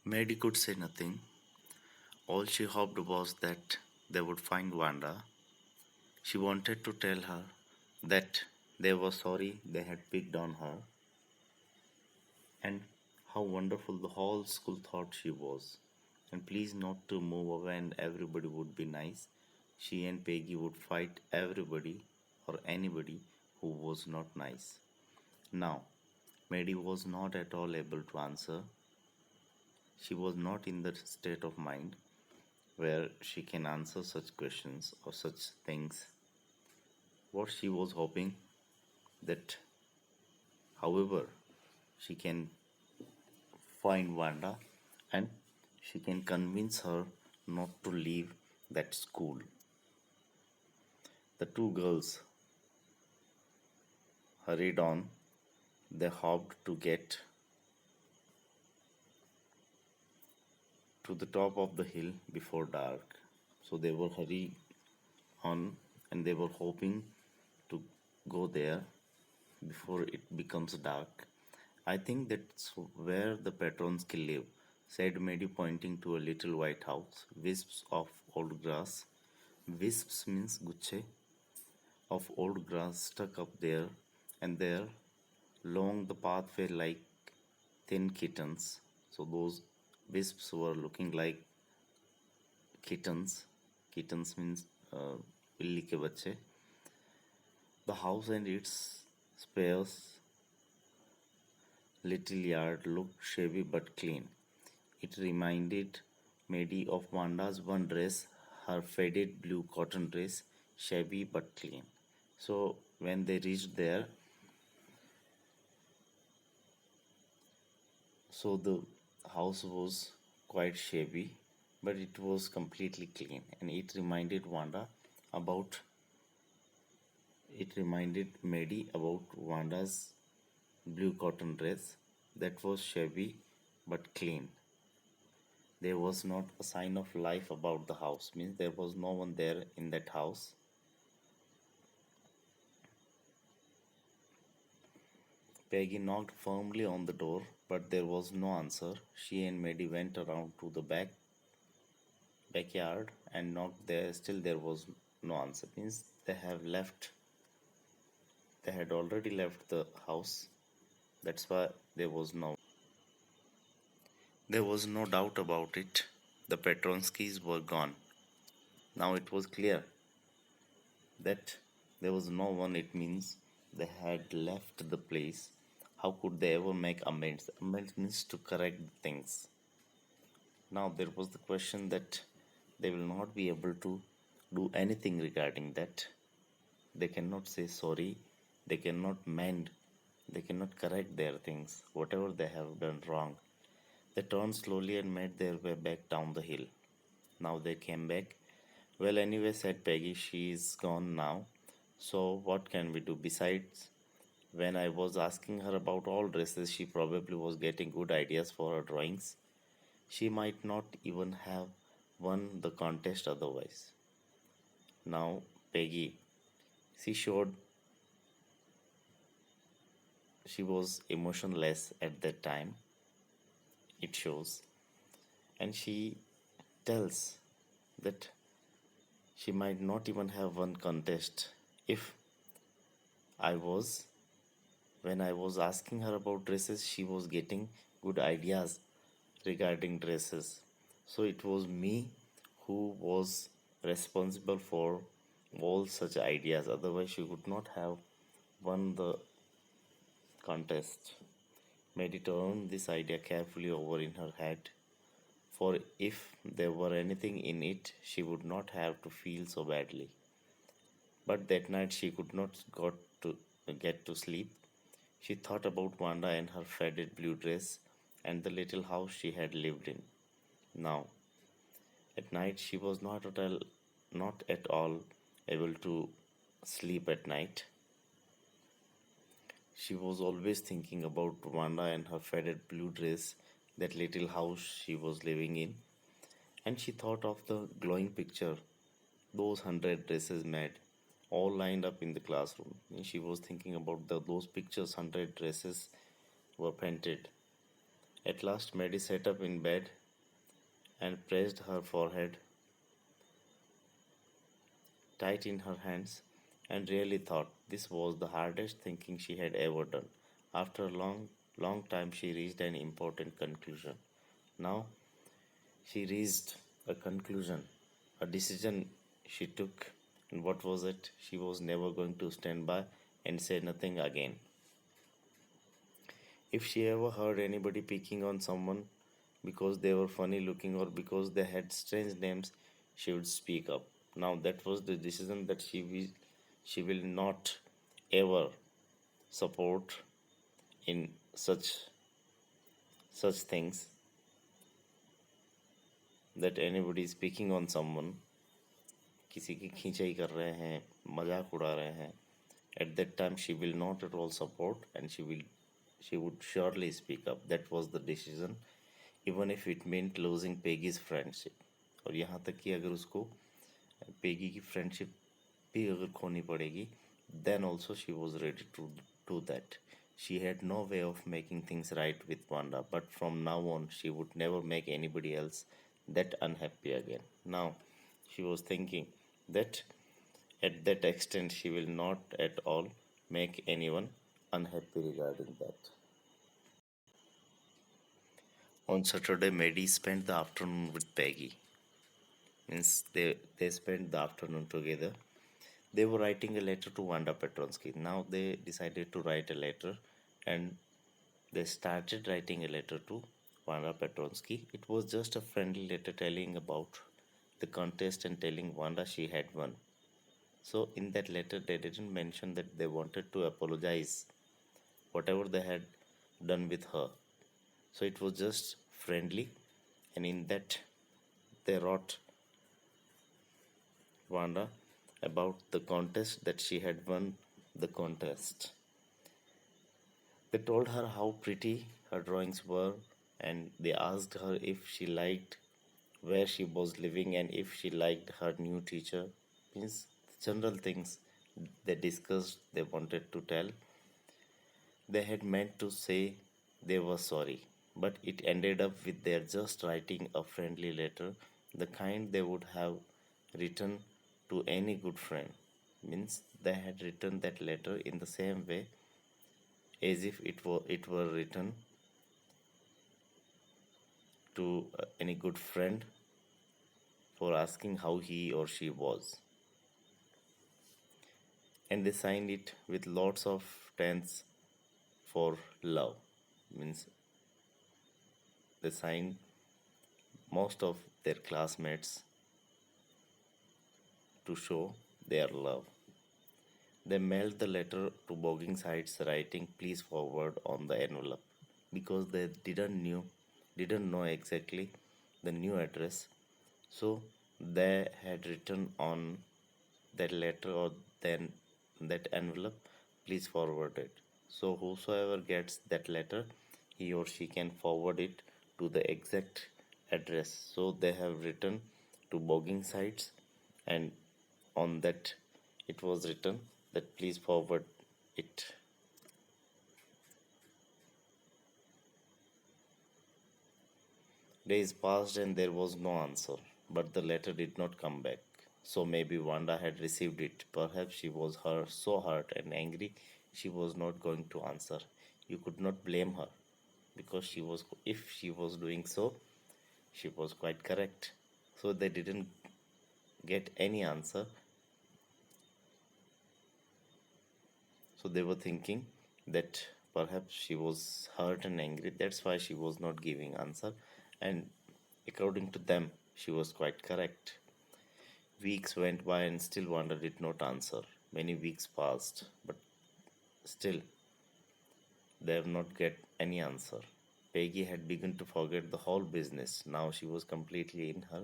Maddie could say nothing. All she hoped was that they would find Wanda. She wanted to tell her that they were sorry they had picked on her and how wonderful the whole school thought she was. And please not to move away and everybody would be nice. She and Peggy would fight everybody or anybody who was not nice. Now, Maddie was not at all able to answer. She was not in the state of mind where she can answer such questions or such things. What she was hoping that, however, she can find Wanda and she can convince her not to leave that school. The two girls hurried on. They hoped to get to the top of the hill before dark. So they were hurrying on and they were hoping to go there before it becomes dark. I think that's where the Petronski live, said Mary, pointing to a little white house, wisps of old grass. Wisps means guche of old grass stuck up there, and there, along the pathway like thin kittens. So those wisps were looking like kittens. Kittens means pilli ke bache. The house and its spares little yard looked shabby but clean. It reminded Maddie of Wanda's one dress, her faded blue cotton dress, shabby but clean. So when they reached there, so the house was quite shabby, but it was completely clean, and about it reminded Maddie about Wanda's blue cotton dress that was shabby but clean. There was not a sign of life about the house, means there was no one there in that house. Peggy knocked firmly on the door, but there was no answer. She and Maddie went around to the backyard and knocked there. Still, there was no answer. Means they have left. They had already left the house. That's why there was no doubt about it. The Petronskis were gone. Now it was clear that there was no one. It means they had left the place. How could they ever make amends? Amends means to correct things. Now there was the question that they will not be able to do anything regarding that. They cannot say sorry, they cannot mend, they cannot correct their things, whatever they have done wrong. They turned slowly and made their way back down the hill. Now they came back. Well, anyway, said Peggy, she is gone now. So, what can we do? Besides, when I was asking her about all dresses, she probably was getting good ideas for her drawings. She might not even have won the contest otherwise. Now, Peggy, she showed she was emotionless at that time, it shows, and she tells that she might not even have won contest if I was when I was asking her about dresses, she was getting good ideas regarding dresses. So it was me who was responsible for all such ideas. Otherwise, she would not have won the contest. Mary turned this idea carefully over in her head, for if there were anything in it, she would not have to feel so badly. But that night she could not get to sleep. She thought about Wanda and her faded blue dress and the little house she had lived in. Now, at night she was not at all able to sleep at night. She was always thinking about Wanda and her faded blue dress, that little house she was living in, and she thought of the glowing picture those 100 dresses made, all lined up in the classroom. And she was thinking about those pictures, 100 dresses were painted, At last, Maddie sat up in bed and pressed her forehead tight in her hands and really thought this was the hardest thinking she had ever done. After a long time, she reached an important conclusion. Now, she reached a conclusion, a decision she took, and what was it? She was never going to stand by and say nothing again. If she ever heard anybody picking on someone because they were funny looking or because they had strange names, she would speak up. Now that was the decision that she will not ever support in such things, that anybody is picking on someone, किसी की खींचाई कर रहे हैं, मजाक उड़ा रहे हैं. At that time, she will not at all support, and she would surely speak up. That was the decision, even if it meant losing Peggy's friendship. और यहाँ तक कि अगर उसको पेगी की फ्रेंडशिप भी अगर खोनी पड़ेगी, then also she was ready to do that. She had no way of making things right with Wanda, but from now on, she would never make anybody else that unhappy again. Now, she was thinking that at that extent, she will not at all make anyone unhappy regarding that. On Saturday, Maddie spent the afternoon with Peggy. Means they spent the afternoon together. They were writing a letter to Wanda Petronsky. Now they decided to write a letter, and they started writing a letter to Wanda Petronsky. It was just a friendly letter telling about the contest and telling Wanda she had won. So in that letter, they didn't mention that they wanted to apologize whatever they had done with her. So it was just friendly, and in that they wrote Wanda about the contest, that she had won the contest. They told her how pretty her drawings were, and they asked her if she liked where she was living and if she liked her new teacher. Means general things they discussed, they wanted to tell. They had meant to say they were sorry, but it ended up with their just writing a friendly letter, the kind they would have written to any good friend. Means they had written that letter in the same way as if it were written to any good friend for asking how he or she was. And they signed it with lots of tens for love. Means they signed most of their classmates to show their love. They mailed the letter to Bogging Sites, writing please forward on the envelope, because they didn't know exactly the new address. So they had written on that letter or then that envelope, please forward it. So whosoever gets that letter, he or she can forward it to the exact address. So they have written to Bogging Sites, and on that it was written that please forward it. Days passed and there was no answer, but the letter did not come back. So maybe Wanda had received it. Perhaps she was so hurt and angry she was not going to answer. You could not blame her, because if she was doing so, she was quite correct. So they didn't get any answer. So they were thinking that perhaps she was hurt and angry. That's why she was not giving answer. And according to them, she was quite correct. Weeks went by and still Wanda did not answer. Many weeks passed, but still they have not get any answer. Peggy had begun to forget the whole business. Now she was completely in her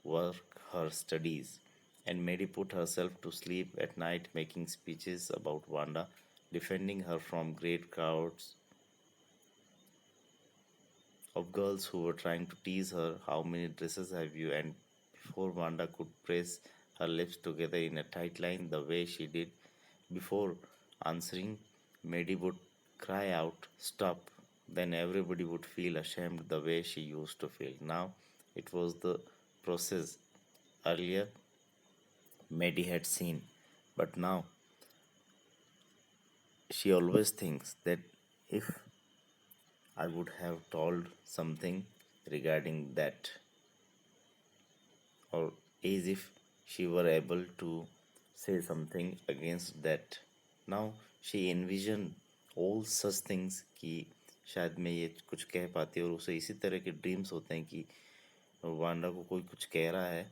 work, her studies, and Mary put herself to sleep at night making speeches about Wanda, defending her from great crowds of girls who were trying to tease her. How many dresses have you? And before Wanda could press her lips together in a tight line the way she did before answering, Maddie would cry out, stop. then everybody would feel ashamed the way she used to feel. Now it was the process earlier Maddie had seen, but now she always thinks that if I would have told something regarding that, or as if she were able to say something against that. Now she envisioned all such things कि शायद मैं ये कुछ कह पाती और उसे इसी तरह के ड्रीम्स होते हैं कि वांडा को कोई कुछ कह रहा है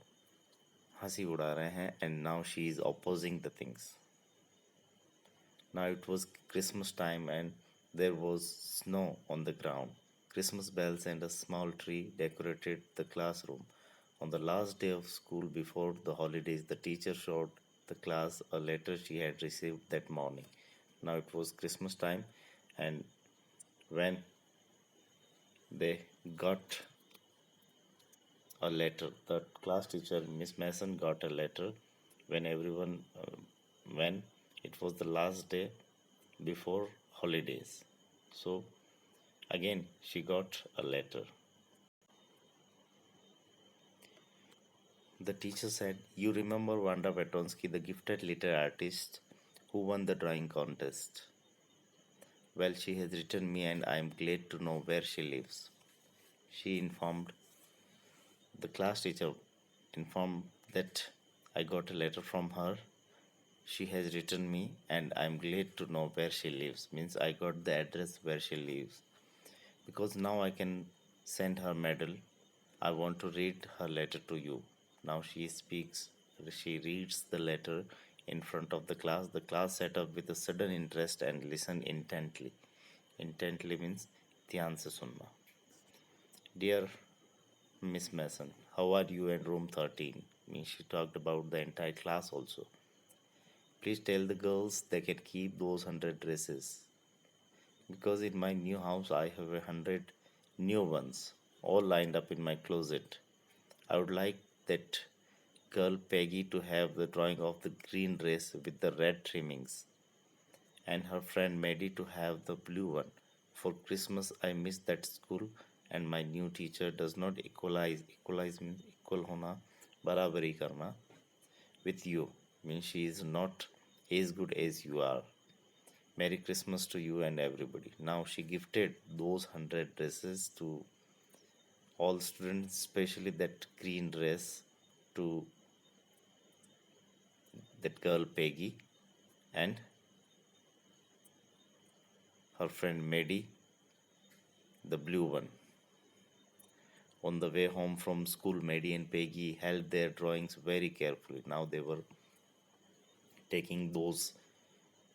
हंसी उड़ा रहे हैं and now she is opposing the things. Now it was Christmas time and there was snow on the ground. Christmas bells and a small tree decorated the classroom. On the last day of school before the holidays, the teacher showed the class a letter she had received that morning. Now it was Christmas time, and when they got a letter, the class teacher, Miss Mason, got a letter when when it was the last day before holidays. So again, she got a letter. The teacher said, "You remember Wanda Petonsky, the gifted little artist who won the drawing contest? Well, she has written me and I am glad to know where she lives." She informed the class teacher informed that I got a letter from her. She has written me and I am glad to know where she lives. Means I got the address where she lives. Because now I can send her medal. I want to read her letter to you. Now she reads the letter in front of the class. The class sat up with a sudden interest and listened intently. Intently means ध्यान से सुनना. Dear Miss Mason, how are you in room 13? Means she talked about the entire class also. Please tell the girls they can keep those 100 dresses. Because in my new house I have 100 new ones, all lined up in my closet. I would like that girl Peggy to have the drawing of the green dress with the red trimmings, and her friend Maddie to have the blue one. For Christmas I miss that school, and my new teacher does not equalize means equal hona, barabari karna with you, means she is not as good as you are. Merry Christmas to you and everybody. Now she gifted those 100 dresses to all students, especially that green dress to that girl Peggy and her friend Maddie, the blue one. On the way home from school, Maddie and Peggy held their drawings very carefully. Now they were taking those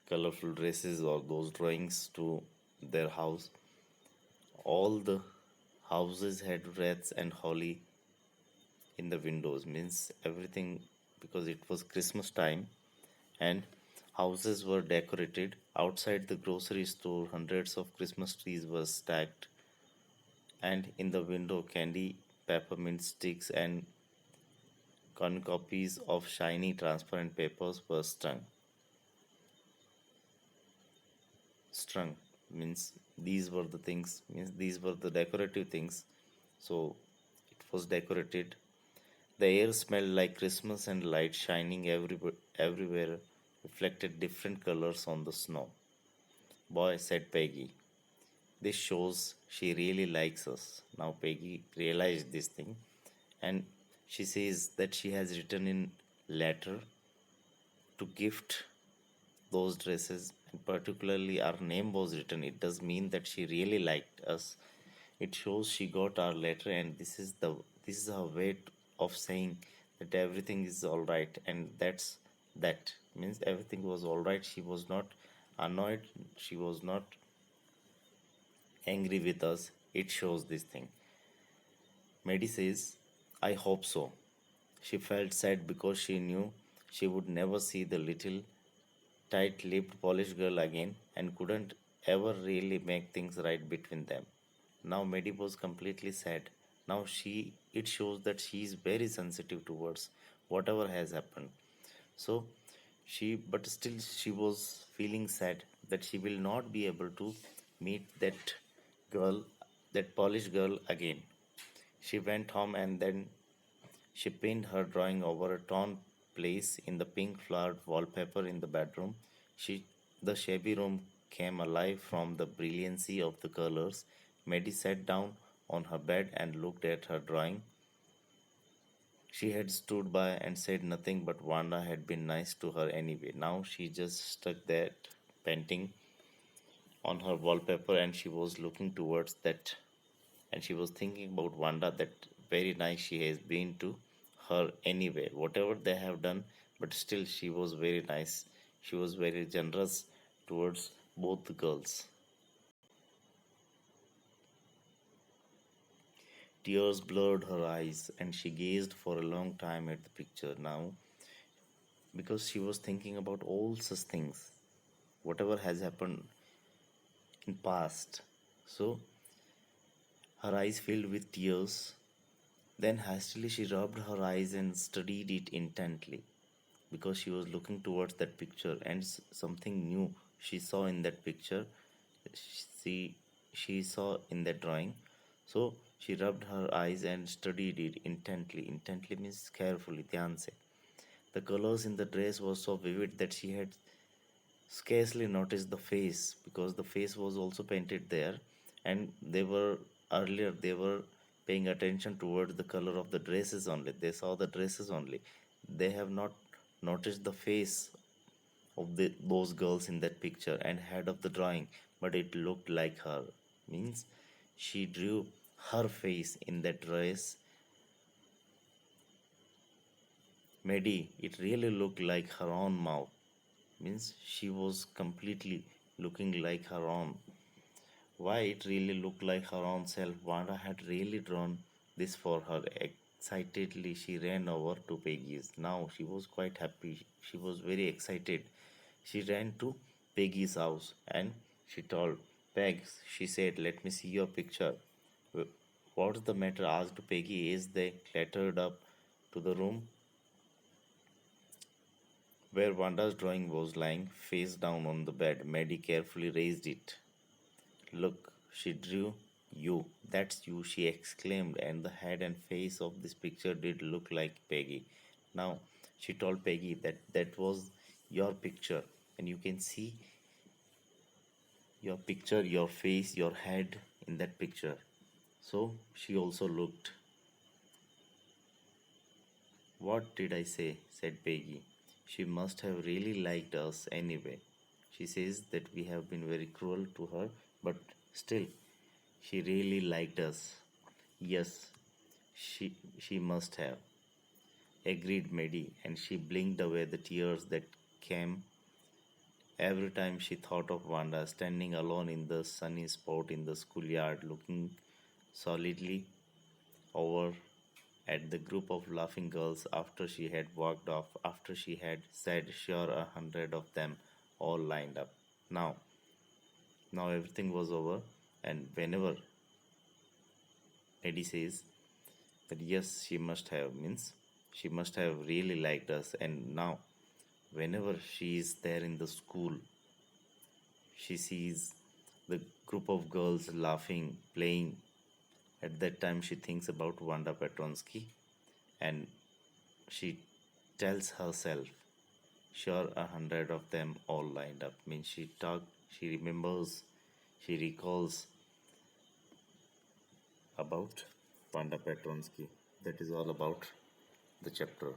colorful dresses or those drawings to their house. All the houses had wreaths and holly in the windows, means everything, because it was Christmas time and houses were decorated. Outside the grocery store, hundreds of Christmas trees were stacked, and in the window, candy, peppermint sticks, and cornucopias of shiny transparent papers were strung. Means these were the things, means these were the decorative things. So it was decorated. The air smelled like Christmas, and light shining everywhere reflected different colors on the snow. Boy, said Peggy, this shows she really likes us. Now Peggy realized this thing, and she says that she has written in letter to gift those dresses, and particularly our name was written. It does mean that she really liked us. It shows she got our letter, and this is her way of saying that everything is all right, and that means everything was all right. She was not annoyed, she was not angry with us. It shows this thing. Maddie says, I hope so. She felt sad because she knew she would never see the little tight lipped Polish girl again and couldn't ever really make things right between them. Now Maddie was completely sad. Now it shows that she is very sensitive towards whatever has happened. So but still she was feeling sad that she will not be able to meet that girl, that Polish girl again. She went home and then she pinned her drawing over a torn place in the pink flowered wallpaper in the bedroom. The shabby room came alive from the brilliancy of the colors. Maddie sat down on her bed and looked at her drawing. She had stood by and said nothing, but Wanda had been nice to her anyway. Now she just stuck that painting on her wallpaper and she was looking towards that, and she was thinking about Wanda, that very nice she has been to her anyway, whatever they have done, but still she was very nice. She was very generous towards both the girls. Tears blurred her eyes and she gazed for a long time at the picture now, because she was thinking about all such things, whatever has happened in past. So her eyes filled with tears. Then hastily she rubbed her eyes and studied it intently, because she was looking towards that picture and something new she saw in that picture. She, she saw in that drawing. So she rubbed her eyes and studied it intently. Intently means carefully, dhyan se. The colors in the dress were so vivid that she had scarcely noticed the face, because the face was also painted there, and they were paying attention towards the color of the dresses only. They saw the dresses only. They have not noticed the face of those girls in that picture and head of the drawing, but it looked like her. Means she drew her face in that dress. Medi, it really looked like her own mouth. Means she was completely looking like her own. Why it really looked like her own self? Wanda had really drawn this for her. Excitedly, she ran over to Peggy's. Now she was quite happy. She was very excited. She ran to Peggy's house and she told Peg, she said, "Let me see your picture." What's the matter?" asked Peggy as they clattered up to the room where Wanda's drawing was lying face down on the bed. Maddie carefully raised it. "Look, she drew you. That's you," she exclaimed, and the head and face of this picture did look like Peggy. Now, she told Peggy that that was your picture, and you can see your picture, your face, your head in that picture. So she also looked. "What did I say?" said Peggy. "She must have really liked us anyway. She says that we have been very cruel to her, but still, she really liked us." "Yes, she must have," agreed Maddie, and she blinked away the tears that came every time she thought of Wanda standing alone in the sunny spot in the schoolyard, looking solidly over at the group of laughing girls after she had walked off, after she had said, "Sure, 100 of them all lined up." Now, now everything was over, and whenever Eddie says that yes, she must have, means she must have really liked us, and now whenever she is there in the school, she sees the group of girls laughing, playing. At that time, she thinks about Wanda Petronsky, and she tells herself, "Sure, 100 of them all lined up." Means she remembers, she recalls about Wanda Petronsky. That is all about the chapter.